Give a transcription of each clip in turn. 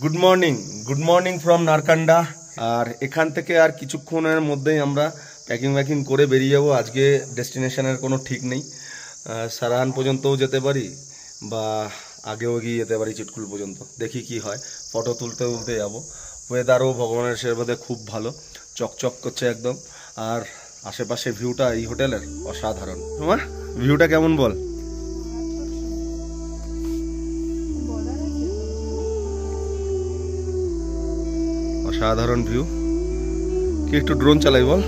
Good morning from Narkanda. আর এখান থেকে আর কিছুক্ষণের মধ্যেই আমরা প্যাকিং করে বেরিয়ে যাবো। আজকে ডেস্টিনেশনের কোনো ঠিক নেই, সারাহান পর্যন্তও যেতে পারি বা আগেও গিয়ে যেতে পারি চিটকুল পর্যন্ত, দেখি কি হয়। ফটো তুলতে যাবো। ওয়েদারও ভগবানের আশীর্বাদে খুব ভালো, চকচক করছে একদম। আর আশেপাশে ভিউটা এই হোটেলের অসাধারণ। তোমার ভিউটা কেমন বল? অসাধারণ ভিউ। কি একটু ড্রোন চালাই বল?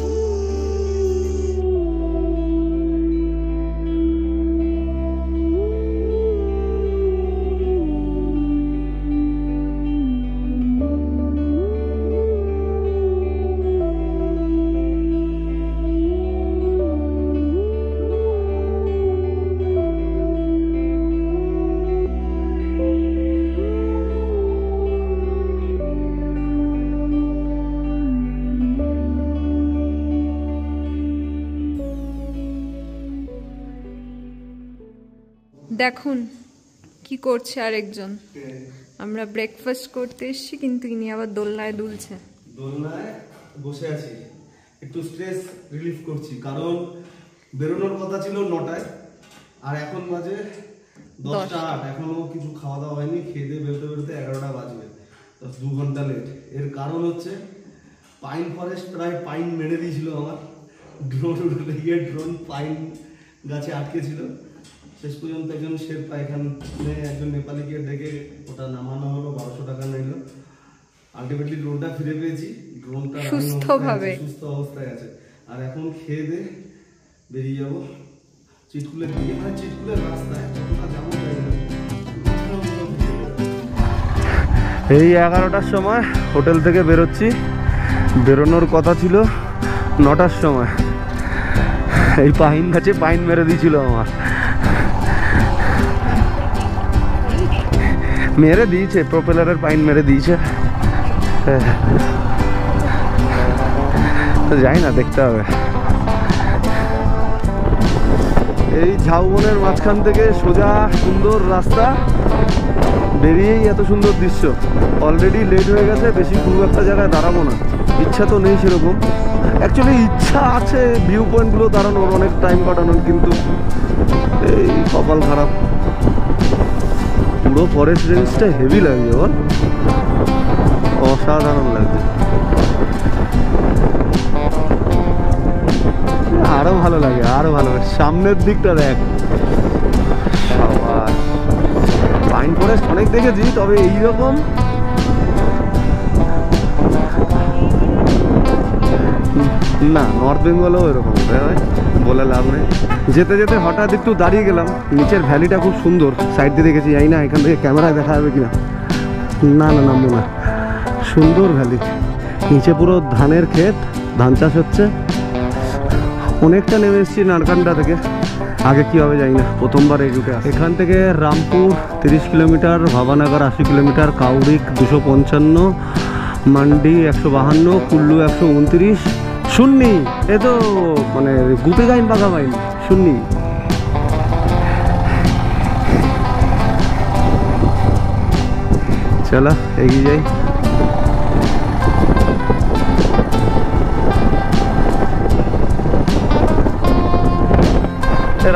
দেখুন কি করছে আরেকজন। আমরা ব্রেকফাস্ট করতে এসেছি, কিন্তু ইনি আবার দোলনায় দুলছে। দোলনায় বসে আছি, একটু স্ট্রেস রিলিফ করছি, কারণ বেরোনোর কথা ছিল 9টায় আর এখন বাজে 10টা 8। এখনো কিছু খাওয়া দাওয়া হয়নি। খেয়ে দিয়ে বেরোতে 11টা বাজবে, 2 ঘন্টা লেট। এর কারণ হচ্ছে পাইন ফরেস্ট প্রায় পাইন মেরে দিয়েছিল আমার। ড্রোন পাইন গাছে আটকে ছিল। শেষ পর্যন্ত একজন শেরপা এখানে একজন নেপালিকে ডেকে ওটা নামানো হলো, 1200 টাকা নিল। আলটিমেটলি ড্রোনটা ফিরে পেয়েছি। ড্রোনটা সুস্থ অবস্থায় আছে। আর এখন খেয়ে দিয়ে বেরিয়ে যাবো চিটকুলের দিকে, মানে চিটকুলের রাস্তায় কতটা যাবো জানি না। এই 11টার সময় হোটেল থেকে বেরোচ্ছি। বেরোনোর কথা ছিল 9টার সময়। এই পাইন গাছে পাইন মেরে দিয়েছিল আমার, মেরে দিয়েছে, প্রপেলারের পাইন মেরে দিয়েছে। যাই না, দেখতে হবে। এই ঝাউবনের মাঝখান থেকে সোজা সুন্দর রাস্তা বেরিয়েই এত সুন্দর দৃশ্য। অলরেডি লেট হয়ে গেছে, বেশি খুব একটা জায়গায় দাঁড়াবো না। ইচ্ছা তো নেই সেরকম, অ্যাকচুয়ালি ইচ্ছা আছে ভিউ পয়েন্টগুলো দাঁড়ানোর, অনেক টাইম কাটানোর, কিন্তু এই কপাল খারাপ। পুরো ফরেস্ট রেঞ্জটা হেভি লাগছে বল, অসাধারণ লাগছে। আরো ভালো লাগে, আরো ভালো লাগে। সামনের দিকটা দেখ, পাইন ফরেস্ট অনেক দেখেছি, তবে এইরকম না। নর্থ বেঙ্গলেও এরকম বলে লাভ নেই। যেতে যেতে হঠাৎ একটু দাঁড়িয়ে গেলাম। নিচের ভ্যালিটা খুব সুন্দর, সাইড দিয়ে দেখেছি। জানি না এখান থেকে ক্যামেরায় দেখা যাবে কিনা। না না, নামবো না। সুন্দর ভ্যালি, নিচে পুরো ধানের ক্ষেত, ধান চাষ হচ্ছে। অনেকটা নেমে এসেছি নারকান্ডা থেকে। আগে কি হবে জানি না, প্রথমবার এই রুটে। এখান থেকে রামপুর 30 কিলোমিটার, ভাবানগর 80 কিলোমিটার, কাউরিক 255, মান্ডি 152, কুল্লু 129, শুননি এ তো মানে গুপে গাইন বাঘা বাইন শুননি। চলো এগিয়ে যাই।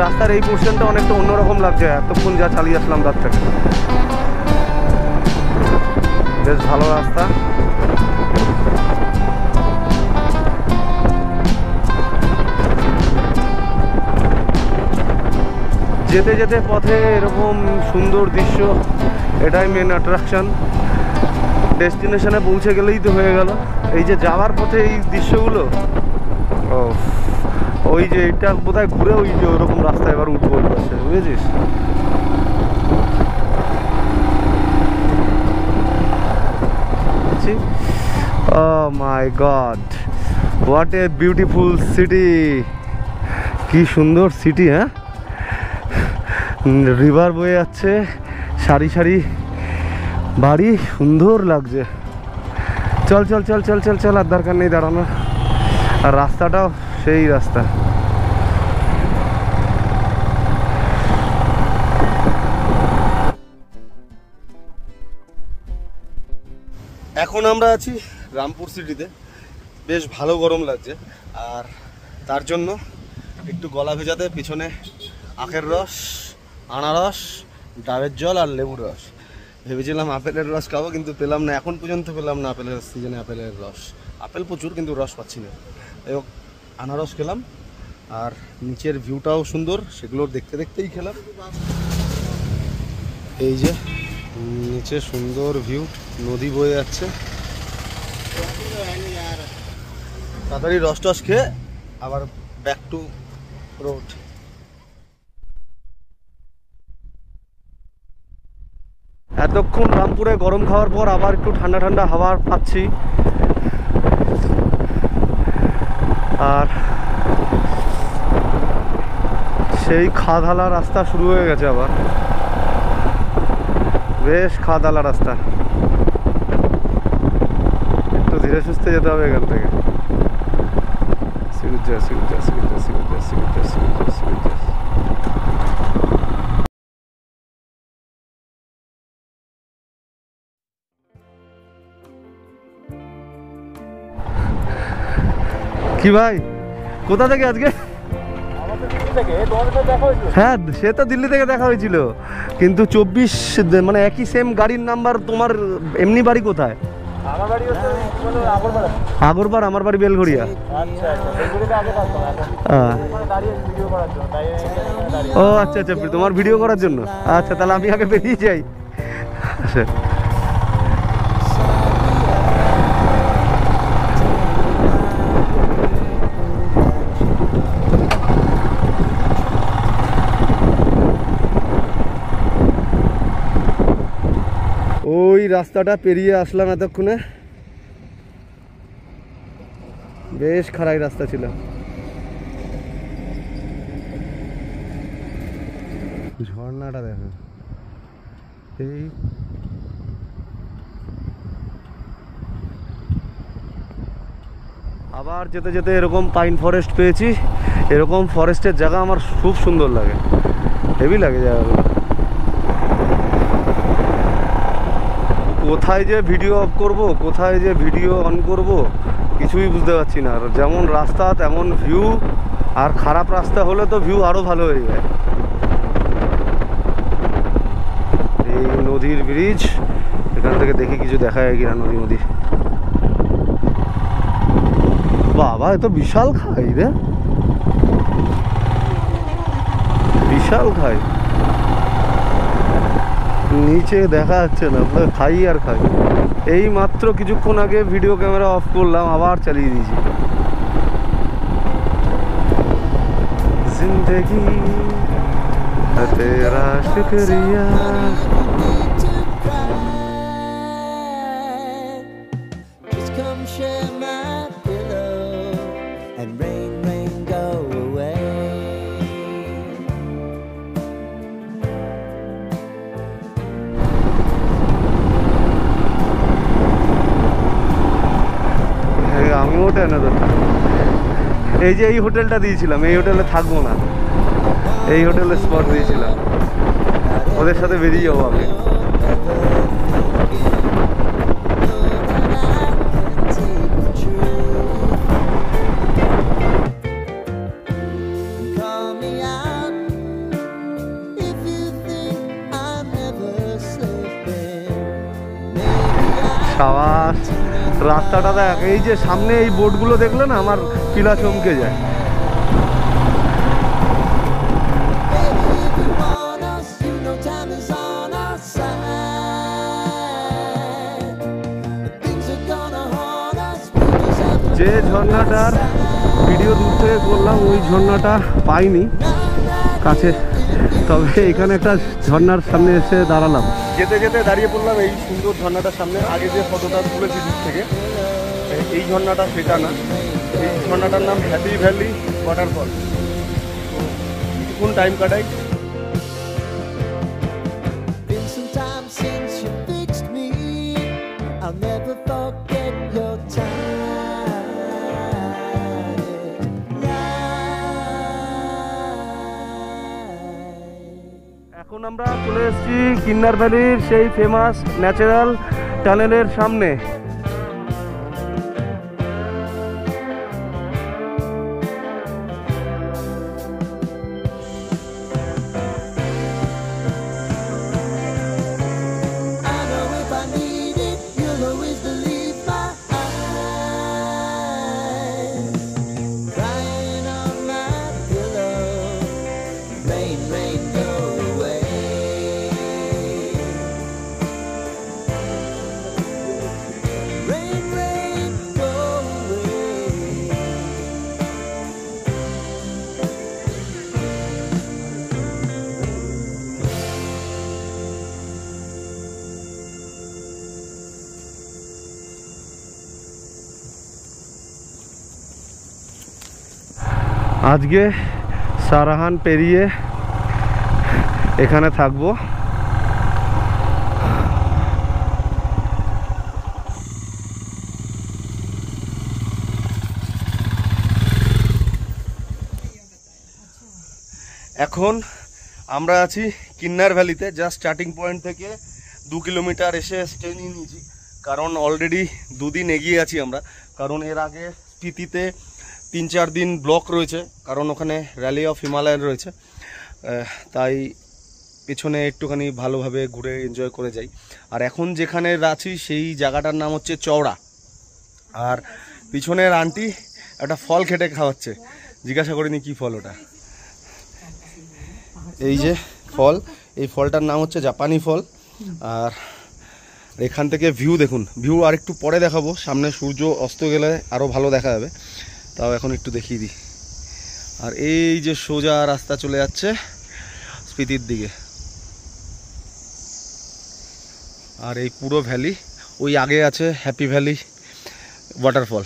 রাস্তার এই পোর্শনটা অনেকটা অন্যরকম লাগছে, এতক্ষণ যা চালিয়ে আসলাম তার থেকে। বেশ ভালো রাস্তা। যেতে যেতে পথে এরকম সুন্দর দৃশ্য, এটাই মেন অ্যাট্রাকশন। ডেস্টিনেশনে পৌঁছে গেলেই তো হয়ে গেল। এই যে যাওয়ার পথে এই দৃশ্যগুলো, ওই যে এটা বোধহয় ঘুরে ওই যে ওরকম রাস্তা এবার উঠবো, বুঝেছিস? Oh my God, what a beautiful city! কি সুন্দর সিটি। হ্যাঁ, রিভার বয়ে যাচ্ছে, সারি সারি বাড়ি, সুন্দর লাগছে। চল চল চল চল চল চল, আর দরকার নেই দাঁড়ানো। আর রাস্তাটাও সেই রাস্তা। এখন আমরা আছি রামপুর সিটিতে, বেশ ভালো গরম লাগছে, আর তার জন্য একটু গলা ভেজাতে পিছনে আখের রস, আনারস, ডাবের জল আর লেবুর রস। ভেবেছিলাম আপেলের রস খাবো, কিন্তু পেলাম না, এখন পর্যন্ত পেলাম না আপেলের সিজনে আপেলের রস। আপেল প্রচুর, কিন্তু রস পাচ্ছি না। এবং আনারস খেলাম, আর নিচের ভিউটাও সুন্দর, সেগুলো দেখতে দেখতেই খেলাম। এই যে নিচে সুন্দর ভিউ, নদী বয়ে যাচ্ছে। তাড়াতাড়ি রস টস খেয়ে আবার ব্যাক টু রোড। এতক্ষণ রামপুরে গরম খাওয়ার পর আবার একটু ঠান্ডা ঠান্ডা হাওয়া পাচ্ছি, আর সেই খাদালা রাস্তা শুরু হয়ে গেছে আবার, বেশ খাদালা রাস্তা। একটু ধীরে সুস্থে যেতে হবে এখান থেকে। কি ভাই, কোথা থেকে আজকে? হ্যাঁ, সে তো দিল্লি থেকে দেখা হয়েছিল, কিন্তু 24 মানে একই সেম গাড়ির নাম্বার। তোমার এমনি বাড়ি কোথায়? আগরপাড়া। আমার বাড়ি বেলঘড়িয়া। ও আচ্ছা আচ্ছা, তোমার ভিডিও করার জন্য। আচ্ছা, তাহলে আমি আগে বেরিয়ে যাই। আচ্ছা, ওই রাস্তাটা পেরিয়ে আসলাম এতক্ষণে, বেশ খারাপ রাস্তা ছিল। ঝর্ণাটা দেখো, এই আবার যেতে যেতে এরকম পাইন ফরেস্ট পেয়েছি। এরকম ফরেস্টের জায়গা আমার খুব সুন্দর লাগে, হেভি লাগে জায়গাগুলো। কোথায় যে ভিডিও অফ করব, কোথায় যে ভিডিও অন করব, কিছুই বুঝতে পারছি না। আর যেমন রাস্তা তেমন ভিউ, আর খারাপ রাস্তা হলে তো ভিউ আরও ভালো হয়ে যায়। এই নদীর ব্রিজ, এখান থেকে দেখি কিছু দেখা যায় কিনা নদী। বাবা, এ তো বিশাল খাই রে, বিশাল খাই। নিচে দেখা যাচ্ছে না, খাই আর খাই। এই মাত্র কিছুক্ষণ আগে ভিডিও ক্যামেরা অফ করলাম, আবার চালিয়ে দিয়েছি। জিন্দেগি তেরা শুকরিয়া। এই যে এই হোটেলটা দিয়েছিলাম, এই হোটেলে থাকবো না, এই হোটেলে স্পট দিয়েছিলাম, ওদের সাথে বেরিয়ে যাবো আমি। সাবাস, রাস্তাটা দেখ। এই যে সামনে এই বোর্ডগুলো দেখলে না, আমার পিলা চমকে যায়। যে ঝর্ণাটার ভিডিও দূর থেকে করলাম, ওই ঝর্ণাটা পাইনি কাছে, তবে এখানে একটা ঝর্ণার সামনে এসে দাঁড়ালাম। যেতে যেতে দাঁড়িয়ে পড়লাম এই সুন্দর ঝর্ণাটার সামনে। আগে যে ফটোটা তুলেছি দূর থেকে, এই ঝর্ণাটা সেটা না, এই ঝর্ণাটার নাম হ্যাপি ভ্যালি ওয়াটারফল। কিছুক্ষণ টাইম কাটাই। এখন আমরা চলে এসেছি কিন্নার ভ্যালির সেই ফেমাস ন্যাচারাল টানেলের সামনে। আজকে সারাহান পেরিয়ে এখানে থাকবো। এখন আমরা আছি কিন্নার ভ্যালিতে, জাস্ট স্টার্টিং পয়েন্ট থেকে 2 কিলোমিটার এসে স্টে নিয়ে নিয়েছি, কারণ অলরেডি 2 দিন এগিয়ে আছি আমরা। কারণ এর আগে স্পিতিতে 3-4 দিন ব্লক রয়েছে, কারণ ওখানে র্যালি অফ হিমালয়ান রয়েছে, তাই পেছনে একটুখানি ভালোভাবে ঘুরে এনজয় করে যাই। আর এখন যেখানে আছি সেই জায়গাটার নাম হচ্ছে চওড়া। আর পিছনের আন্টি একটা ফল খেটে খাওয়াচ্ছে, জিজ্ঞাসা করিনি কি ফল ওটা। এই যে ফল, এই ফলটার নাম হচ্ছে জাপানি ফল। আর এখান থেকে ভিউ দেখুন, ভিউ আর একটু পরে দেখাবো, সামনে সূর্য অস্ত গেলে আরও ভালো দেখা যাবে, তাও এখন একটু দেখিয়ে দিই। আর এই যে সোজা রাস্তা চলে যাচ্ছে স্পিতির দিকে, আর এই পুরো ভ্যালি, ওই আগে আছে হ্যাপি ভ্যালি ওয়াটারফল।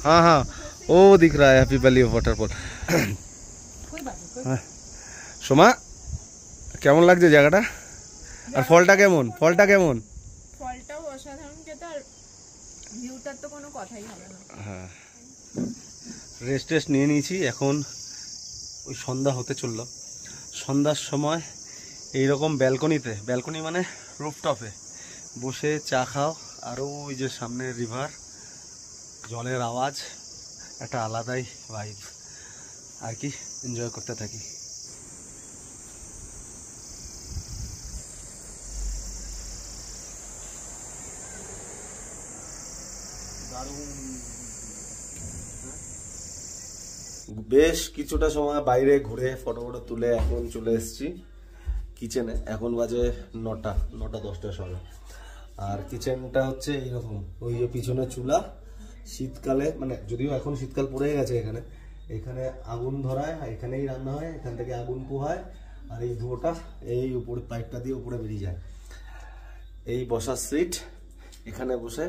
हाँ हाँ वो दिख रहा है हैप्पी वैली वाटरफॉल। সোমা কেমন লাগছে জায়গাটা, আর ফলটা কেমন? ফলটাও অসাধারণ খেতে, আর ভিউটার তো কোনো কথাই হবে না। হ্যাঁ, রেস্ট নিয়ে নিয়েছি, এখন ওই সন্ধ্যা হতে চললো। সন্ধ্যার সময় এইরকম ব্যালকনি মানে রুফটপে বসে চা খাও, আর ওই যে সামনে রিভার, জলের আওয়াজ, একটা আলাদাই ভাইব আর কি, এনজয় করতে থাকি। বেশ কিছুটা সময় বাইরে ঘুরে ফটো তুলে এখন চলে এসেছি কিচেনে। এখন বাজে 9টা 10টার সময়। আর কিচেনটা হচ্ছে এইরকম, ওই যে পিছনে চুলা, শীতকালে মানে যদিও এখন শীতকাল পড়ে গেছে, এখানে আগুন ধরায়, এখানেই রান্না হয়, এখান থেকে আগুন পোহায়, আর এই ধোঁয়াটা এই উপরে পাইপটা দিয়ে উপরে বেরিয়ে যায়। এই বসার সিট, এখানে বসে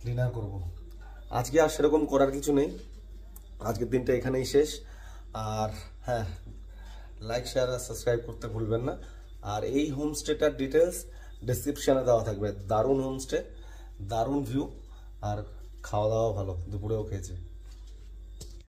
ডিনার করব। আজকে আর সেরকম করার কিছু নেই, আজকের দিনটা এখানেই শেষ। আর হ্যাঁ, লাইক শেয়ার আর সাবস্ক্রাইব করতে ভুলবেন না। আর এই হোমস্টেটার ডিটেলস ডেসক্রিপশানে দেওয়া থাকবে। দারুণ হোমস্টে, দারুণ ভিউ, আর খাওয়া দাওয়া ভালো, দুপুরেও খেয়েছে।